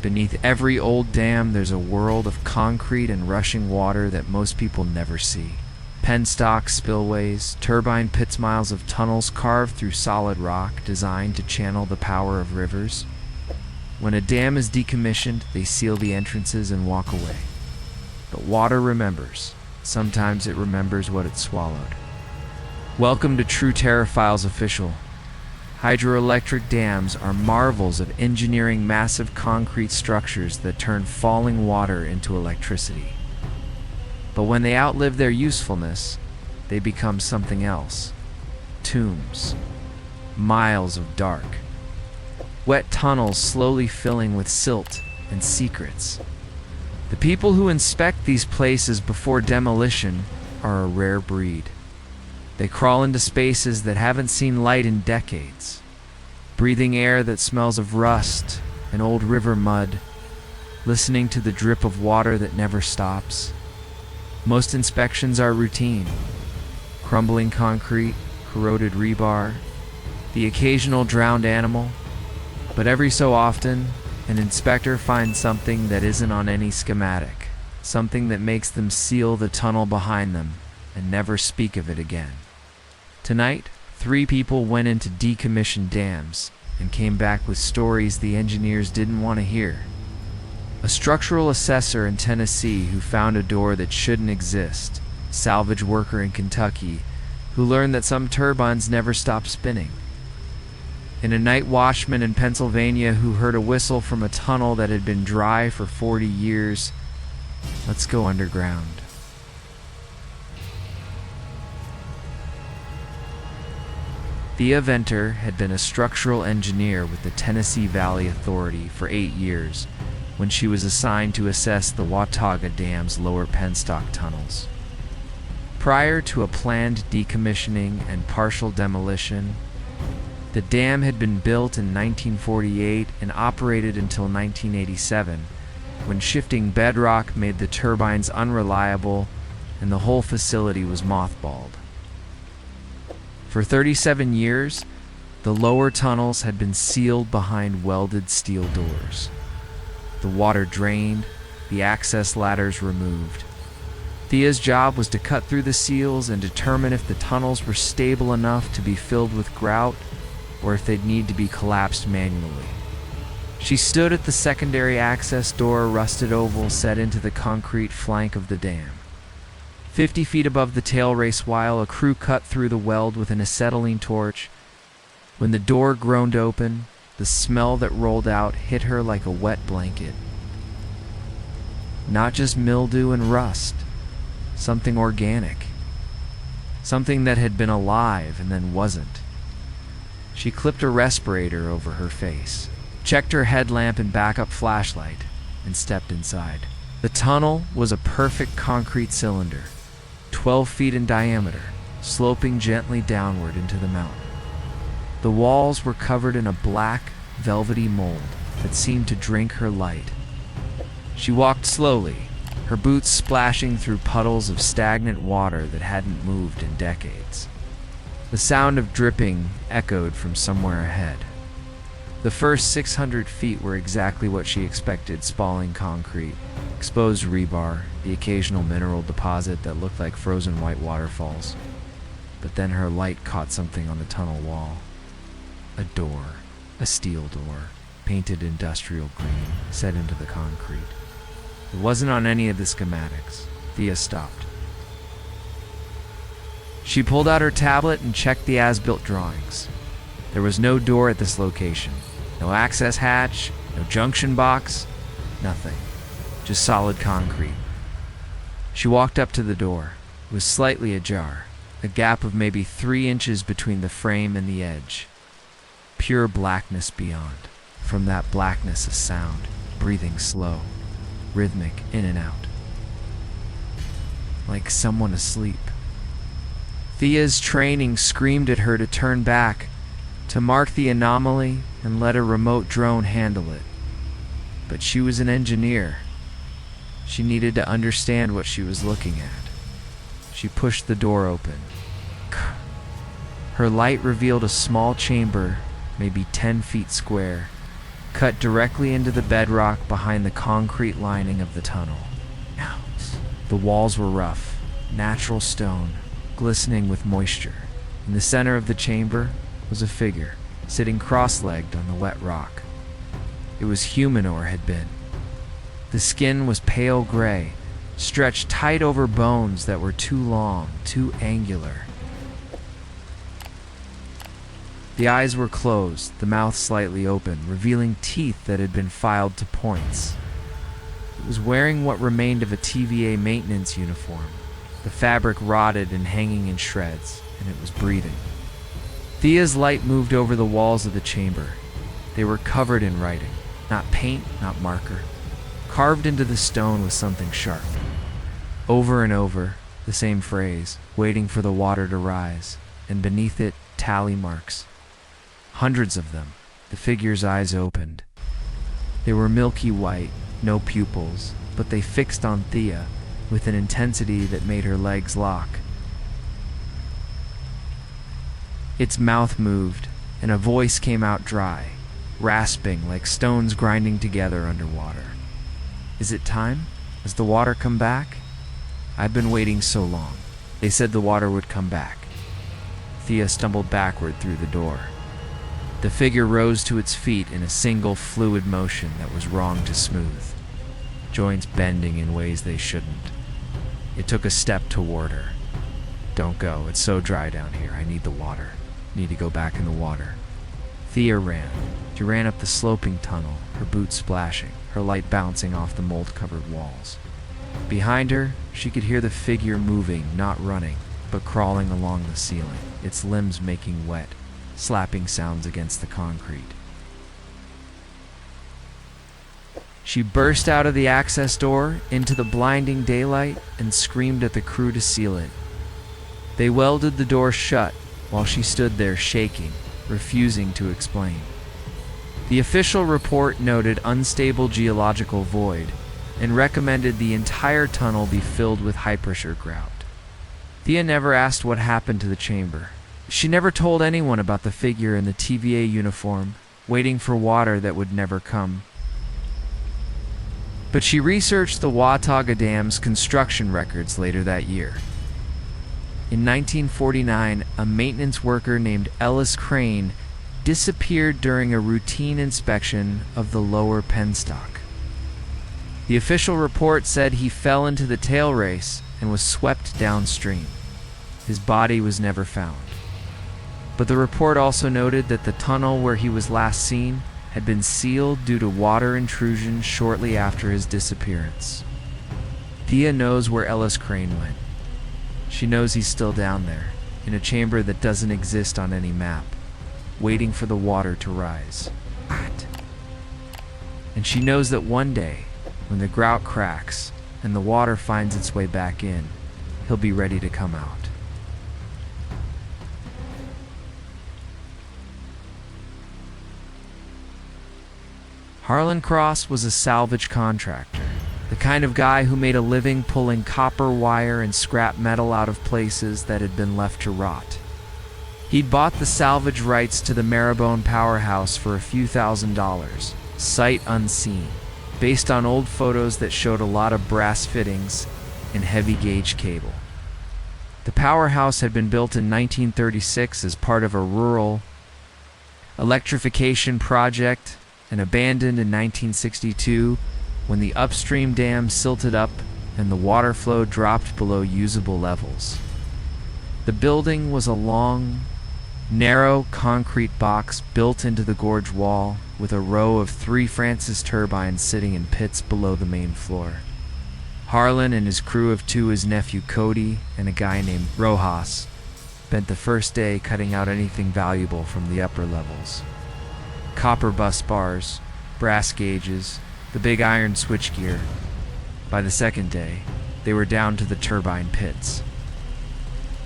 Beneath every old dam, there's a world of concrete and rushing water that most people never see. Penstock spillways, turbine pits, miles of tunnels carved through solid rock designed to channel the power of rivers. When a dam is decommissioned, they seal the entrances and walk away. But water remembers. Sometimes it remembers what it swallowed. Welcome to True Terraphiles Official. Hydroelectric dams are marvels of engineering, massive concrete structures that turn falling water into electricity. But when they outlive their usefulness, they become something else. Tombs. Miles of dark. Wet tunnels slowly filling with silt and secrets. The people who inspect these places before demolition are a rare breed. They crawl into spaces that haven't seen light in decades, breathing air that smells of rust and old river mud, listening to the drip of water that never stops. Most inspections are routine. Crumbling concrete, corroded rebar, the occasional drowned animal. But every so often, an inspector finds something that isn't on any schematic, something that makes them seal the tunnel behind them and never speak of it again. Tonight, 3 people went into decommissioned dams and came back with stories the engineers didn't want to hear. A structural assessor in Tennessee who found a door that shouldn't exist, a salvage worker in Kentucky who learned that some turbines never stop spinning, and a night watchman in Pennsylvania who heard a whistle from a tunnel that had been dry for 40 years. Let's go underground. Thea Venter had been a structural engineer with the Tennessee Valley Authority for 8 years when she was assigned to assess the Watauga Dam's lower Penstock tunnels. Prior to a planned decommissioning and partial demolition, the dam had been built in 1948 and operated until 1987, when shifting bedrock made the turbines unreliable and the whole facility was mothballed. For 37 years, the lower tunnels had been sealed behind welded steel doors. The water drained, the access ladders removed. Thea's job was to cut through the seals and determine if the tunnels were stable enough to be filled with grout or if they'd need to be collapsed manually. She stood at the secondary access door, rusted oval set into the concrete flank of the dam. 50 feet above the tail race while a crew cut through the weld with an acetylene torch. When the door groaned open, the smell that rolled out hit her like a wet blanket. Not just mildew and rust, something organic. Something that had been alive and then wasn't. She clipped a respirator over her face, checked her headlamp and backup flashlight, and stepped inside. The tunnel was a perfect concrete cylinder, 12 feet in diameter, sloping gently downward into the mountain. The walls were covered in a black, velvety mold that seemed to drink her light. She walked slowly, her boots splashing through puddles of stagnant water that hadn't moved in decades. The sound of dripping echoed from somewhere ahead. The first 600 feet were exactly what she expected: spalling concrete, exposed rebar, the occasional mineral deposit that looked like frozen white waterfalls. But then her light caught something on the tunnel wall. A door, a steel door, painted industrial green, set into the concrete. It wasn't on any of the schematics. Thea stopped. She pulled out her tablet and checked the as-built drawings. There was no door at this location. No access hatch, no junction box, nothing. Just solid concrete. She walked up to the door. It was slightly ajar, a gap of maybe 3 inches between the frame and the edge. Pure blackness beyond. From that blackness, a sound, breathing slow, rhythmic, in and out. Like someone asleep. Thea's training screamed at her to turn back, to mark the anomaly and let a remote drone handle it. But she was an engineer. She needed to understand what she was looking at. She pushed the door open. Her light revealed a small chamber, maybe 10 feet square. cut directly into the bedrock behind the concrete lining of the tunnel. The walls were rough, natural stone, glistening with moisture. In the center of the chamber was a figure, sitting cross-legged on the wet rock. It was human or had been. The skin was pale gray, stretched tight over bones that were too long, too angular. The eyes were closed, the mouth slightly open, revealing teeth that had been filed to points. It was wearing what remained of a TVA maintenance uniform, the fabric rotted and hanging in shreds, and it was breathing. Thea's light moved over the walls of the chamber. They were covered in writing, not paint, not marker, carved into the stone with something sharp. Over and over, the same phrase, waiting for the water to rise, and beneath it, tally marks. Hundreds of them. The figure's eyes opened. They were milky white, no pupils, but they fixed on Thea with an intensity that made her legs lock. Its mouth moved, and a voice came out dry, rasping like stones grinding together underwater. Is it time? Has the water come back? I've been waiting so long. They said the water would come back. Thea stumbled backward through the door. The figure rose to its feet in a single fluid motion that was wrong to smooth, joints bending in ways they shouldn't. It took a step toward her. Don't go, it's so dry down here. I need the water. Need to go back in the water. Thea ran. She ran up the sloping tunnel, her boots splashing, her light bouncing off the mold-covered walls. Behind her, she could hear the figure moving, not running, but crawling along the ceiling, its limbs making wet, slapping sounds against the concrete. She burst out of the access door into the blinding daylight and screamed at the crew to seal it. They welded the door shut while she stood there shaking, refusing to explain. The official report noted unstable geological void and recommended the entire tunnel be filled with high-pressure grout. Thea never asked what happened to the chamber. She never told anyone about the figure in the TVA uniform, waiting for water that would never come. But she researched the Watauga Dam's construction records later that year. In 1949, a maintenance worker named Ellis Crane disappeared during a routine inspection of the lower penstock. The official report said he fell into the tail race and was swept downstream. His body was never found. But the report also noted that the tunnel where he was last seen had been sealed due to water intrusion shortly after his disappearance. Thea knows where Ellis Crane went. She knows he's still down there, in a chamber that doesn't exist on any map, waiting for the water to rise. And she knows that one day, when the grout cracks and the water finds its way back in, he'll be ready to come out. Harlan Cross was a salvage contractor, the kind of guy who made a living pulling copper wire and scrap metal out of places that had been left to rot. He'd bought the salvage rights to the Marrowbone Powerhouse for a few $1,000s, sight unseen, based on old photos that showed a lot of brass fittings and heavy gauge cable. The powerhouse had been built in 1936 as part of a rural electrification project and abandoned in 1962 when the upstream dam silted up and the water flow dropped below usable levels. The building was a long, narrow concrete box built into the gorge wall with a row of 3 Francis turbines sitting in pits below the main floor. Harlan and his crew of 2, his nephew Cody and a guy named Rojas, spent the first day cutting out anything valuable from the upper levels. Copper bus bars, brass gauges, the big iron switchgear. By the second day, they were down to the turbine pits.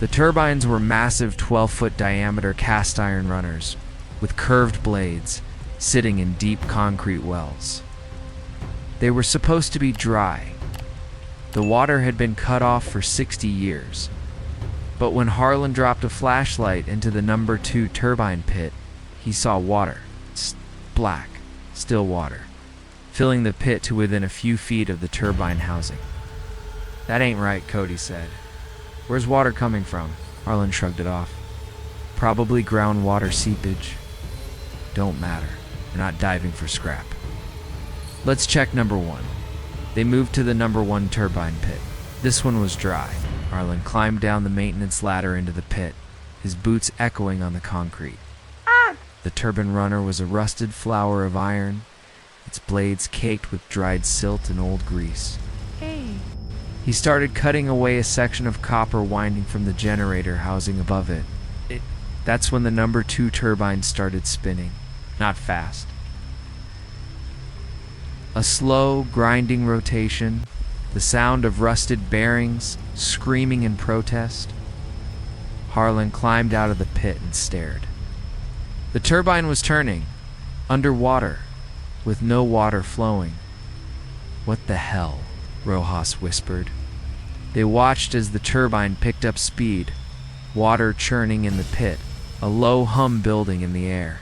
The turbines were massive 12-foot diameter cast iron runners with curved blades sitting in deep concrete wells. They were supposed to be dry. The water had been cut off for 60 years. But when Harlan dropped a flashlight into the number 2 turbine pit, he saw water. Black, still water, filling the pit to within a few feet of the turbine housing. "That ain't right," Cody said. "Where's water coming from?" Harlan shrugged it off. "Probably groundwater seepage." "Don't matter. We're not diving for scrap." "Let's check number 1. They moved to the number 1 turbine pit. This one was dry. Harlan climbed down the maintenance ladder into the pit, his boots echoing on the concrete. The turbine runner was a rusted flower of iron, its blades caked with dried silt and old grease. Hey. He started cutting away a section of copper winding from the generator housing above it. That's when the number 2 turbine started spinning. Not fast. A slow, grinding rotation, the sound of rusted bearings screaming in protest. Harlan climbed out of the pit and stared. The turbine was turning, underwater, with no water flowing. "What the hell?" Rojas whispered. They watched as the turbine picked up speed, water churning in the pit, a low hum building in the air.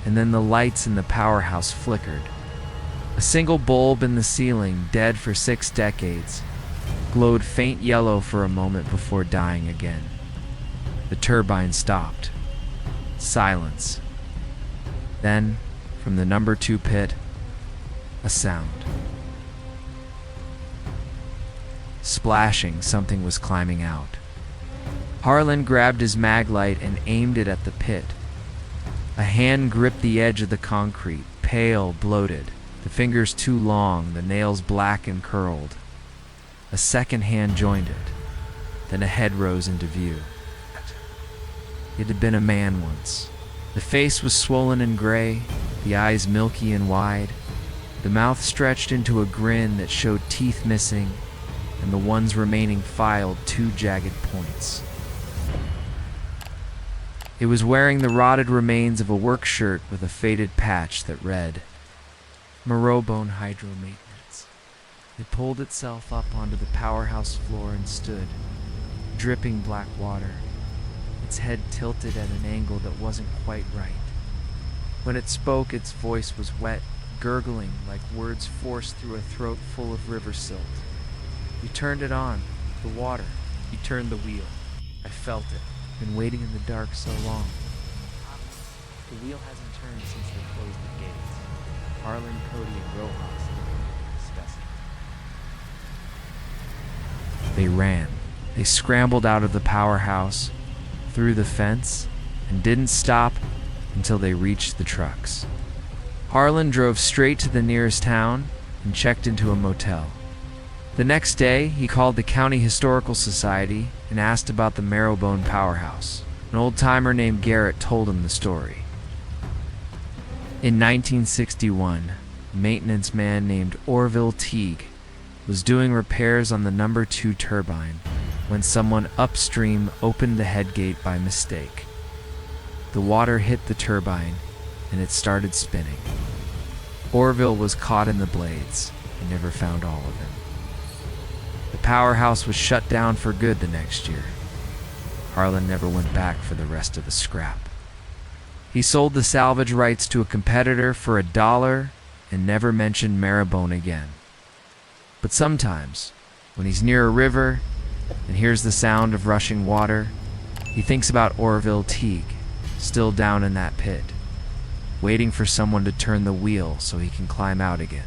And then the lights in the powerhouse flickered. A single bulb in the ceiling, dead for 6 decades, glowed faint yellow for a moment before dying again. The turbine stopped. Silence. Then, from the number 2 pit, a sound. Splashing, something was climbing out. Harlan grabbed his mag light and aimed it at the pit. A hand gripped the edge of the concrete, pale, bloated, the fingers too long, the nails black and curled. A second hand joined it. Then a head rose into view. It had been a man once. The face was swollen and gray, the eyes milky and wide, the mouth stretched into a grin that showed teeth missing, and the ones remaining filed 2 jagged points. It was wearing the rotted remains of a work shirt with a faded patch that read, "Marrowbone Hydro Maintenance." It pulled itself up onto the powerhouse floor and stood, dripping black water, its head tilted at an angle that wasn't quite right. When it spoke, its voice was wet, gurgling like words forced through a throat full of river silt. "You turned it on, the water. You turned the wheel. I felt it. Been waiting in the dark so long." "The wheel hasn't turned since they closed the gates." Harlan, Cody, and Rojas discussing. They ran. They scrambled out of the powerhouse, through the fence, and didn't stop until they reached the trucks. Harlan drove straight to the nearest town and checked into a motel. The next day, he called the County Historical Society and asked about the Marrowbone Powerhouse. An old-timer named Garrett told him the story. In 1961, a maintenance man named Orville Teague was doing repairs on the number 2 turbine when someone upstream opened the headgate by mistake. The water hit the turbine, and it started spinning. Orville was caught in the blades and never found all of him. The powerhouse was shut down for good the next year. Harlan never went back for the rest of the scrap. He sold the salvage rights to a competitor for $1 and never mentioned Marrowbone again. But sometimes, when he's near a river and hears the sound of rushing water, he thinks about Orville Teague, still down in that pit, waiting for someone to turn the wheel so he can climb out again.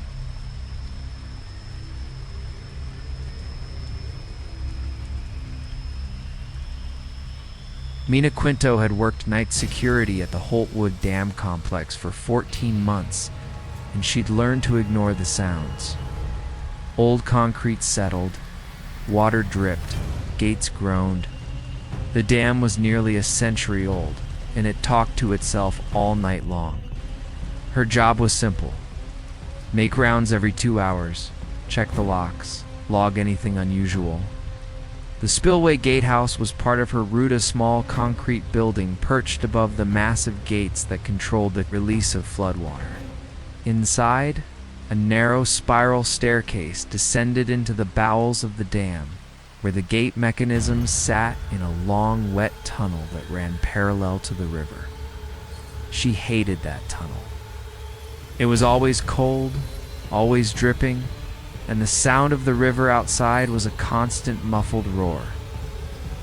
Mina Quinto had worked night security at the Holtwood Dam complex for 14 months, and she'd learned to ignore the sounds. Old concrete settled, water dripped, gates groaned. The dam was nearly a century old, and it talked to itself all night long. Her job was simple: make rounds every 2 hours, check the locks, log anything unusual. The Spillway gatehouse was part of her route, a small concrete building perched above the massive gates that controlled the release of floodwater. Inside, a narrow spiral staircase descended into the bowels of the dam, where the gate mechanisms sat in a long, wet tunnel that ran parallel to the river. She hated that tunnel. It was always cold, always dripping, and the sound of the river outside was a constant muffled roar.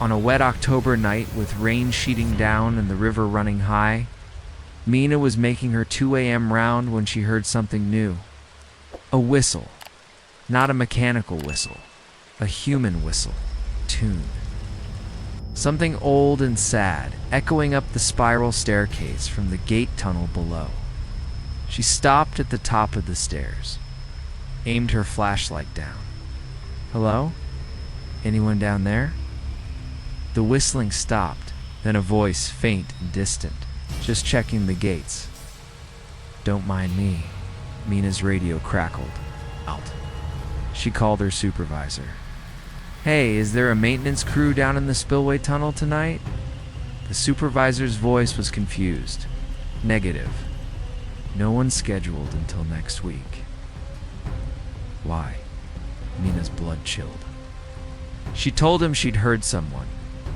On a wet October night with rain sheeting down and the river running high, Mina was making her 2 a.m. round when she heard something new. A whistle. Not a mechanical whistle. A human whistle. Tune. Something old and sad, echoing up the spiral staircase from the gate tunnel below. She stopped at the top of the stairs, aimed her flashlight down. Hello? Anyone down there? The whistling stopped, then a voice, faint and distant. Just checking the gates. Don't mind me. Mina's radio crackled. Out. She called her supervisor. Hey, is there a maintenance crew down in the Spillway tunnel tonight? The supervisor's voice was confused. Negative. No one's scheduled until next week. Why? Mina's blood chilled. She told him she'd heard someone,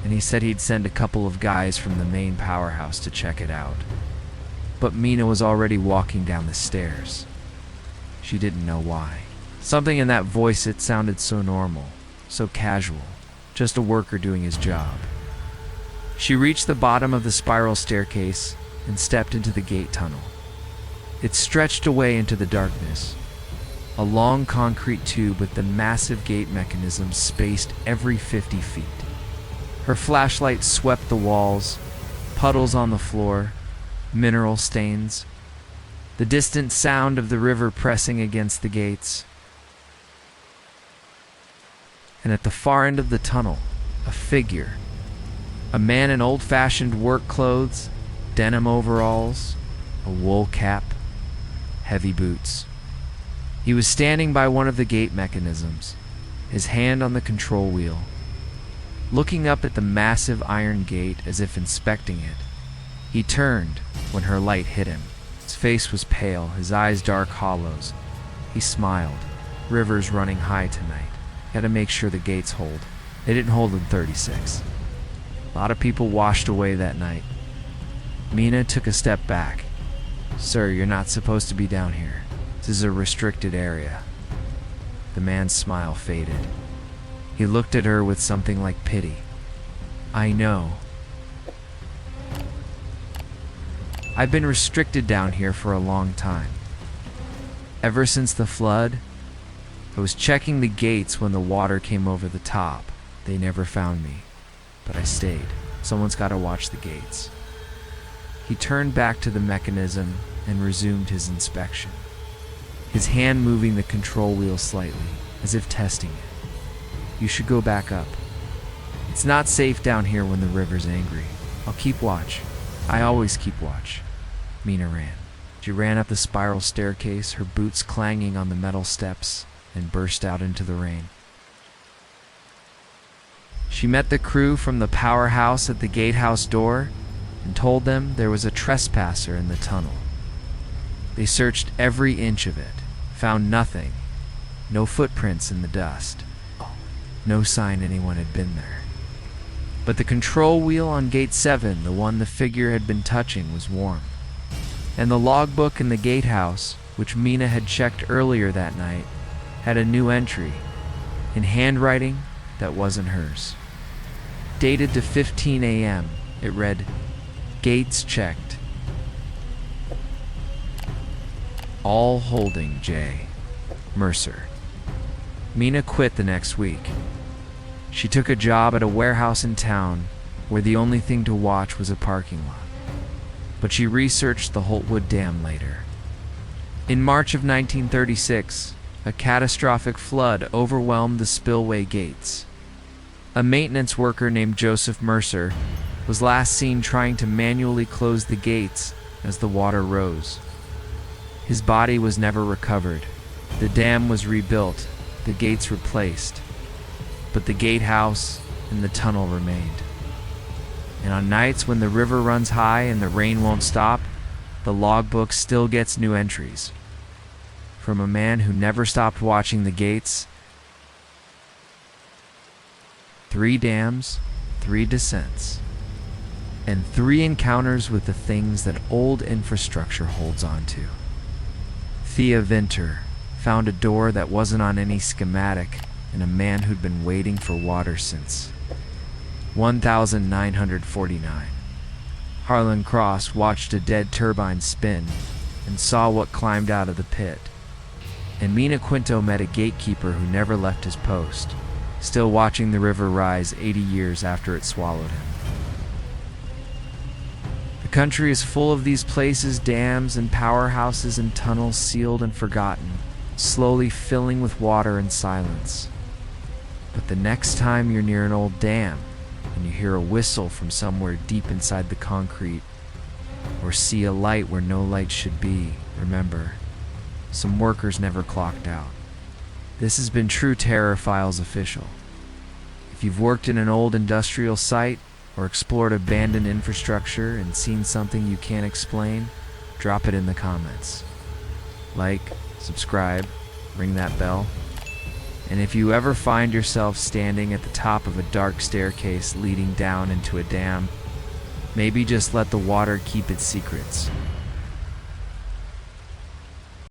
and he said he'd send a couple of guys from the main Powerhouse to check it out. But Mina was already walking down the stairs. She didn't know why. Something in that voice, it sounded so normal, so casual, just a worker doing his job. She reached the bottom of the spiral staircase and stepped into the gate tunnel. It stretched away into the darkness, a long concrete tube with the massive gate mechanism spaced every 50 feet. Her flashlight swept the walls, puddles on the floor, mineral stains, the distant sound of the river pressing against the gates. And at the far end of the tunnel, a figure, a man in old-fashioned work clothes, denim overalls, a wool cap, heavy boots. He was standing by one of the gate mechanisms, his hand on the control wheel, looking up at the massive iron gate as if inspecting it. He turned when her light hit him. His face was pale, his eyes dark hollows. He smiled. River's running high tonight. Gotta make sure the gates hold. They didn't hold in 36. A lot of people washed away that night. Mina took a step back. Sir, you're not supposed to be down here. This is a restricted area. The man's smile faded. He looked at her with something like pity. I know. I've been restricted down here for a long time. Ever since the flood, I was checking the gates when the water came over the top. They never found me, but I stayed. Someone's got to watch the gates. He turned back to the mechanism and resumed his inspection, his hand moving the control wheel slightly, as if testing it. You should go back up. It's not safe down here when the river's angry. I'll keep watch. I always keep watch. Mina ran. She ran up the spiral staircase, her boots clanging on the metal steps, and burst out into the rain. She met the crew from the Powerhouse at the gatehouse door and told them there was a trespasser in the tunnel. They searched every inch of it, found nothing, no footprints in the dust, no sign anyone had been there. But the control wheel on gate 7, the one the figure had been touching, was warm. And the logbook in the gatehouse, which Mina had checked earlier that night, had a new entry, in handwriting that wasn't hers. Dated to 15 a.m., it read, Gates checked. All holding J. Mercer. Mina quit the next week. She took a job at a warehouse in town where the only thing to watch was a parking lot. But she researched the Holtwood Dam later. In March of 1936, a catastrophic flood overwhelmed the Spillway gates. A maintenance worker named Joseph Mercer was last seen trying to manually close the gates as the water rose. His body was never recovered. The dam was rebuilt, the gates replaced, but the gatehouse and the tunnel remained. And on nights when the river runs high and the rain won't stop, the logbook still gets new entries. From a man who never stopped watching the gates. 3 dams, 3 descents, and 3 encounters with the things that old infrastructure holds on to. Thea Vinter found a door that wasn't on any schematic and a man who'd been waiting for water since 1949. Harlan Cross watched a dead turbine spin and saw what climbed out of the pit. And Mina Quinto met a gatekeeper who never left his post, still watching the river rise 80 years after it swallowed him. The country is full of these places, dams and powerhouses and tunnels sealed and forgotten, slowly filling with water and silence. But the next time you're near an old dam and you hear a whistle from somewhere deep inside the concrete, or see a light where no light should be, remember, some workers never clocked out. This has been True Terror Files Official. If you've worked in an old industrial site or explored abandoned infrastructure and seen something you can't explain, drop it in the comments. Like, subscribe, ring that bell. And if you ever find yourself standing at the top of a dark staircase leading down into a dam, maybe just let the water keep its secrets.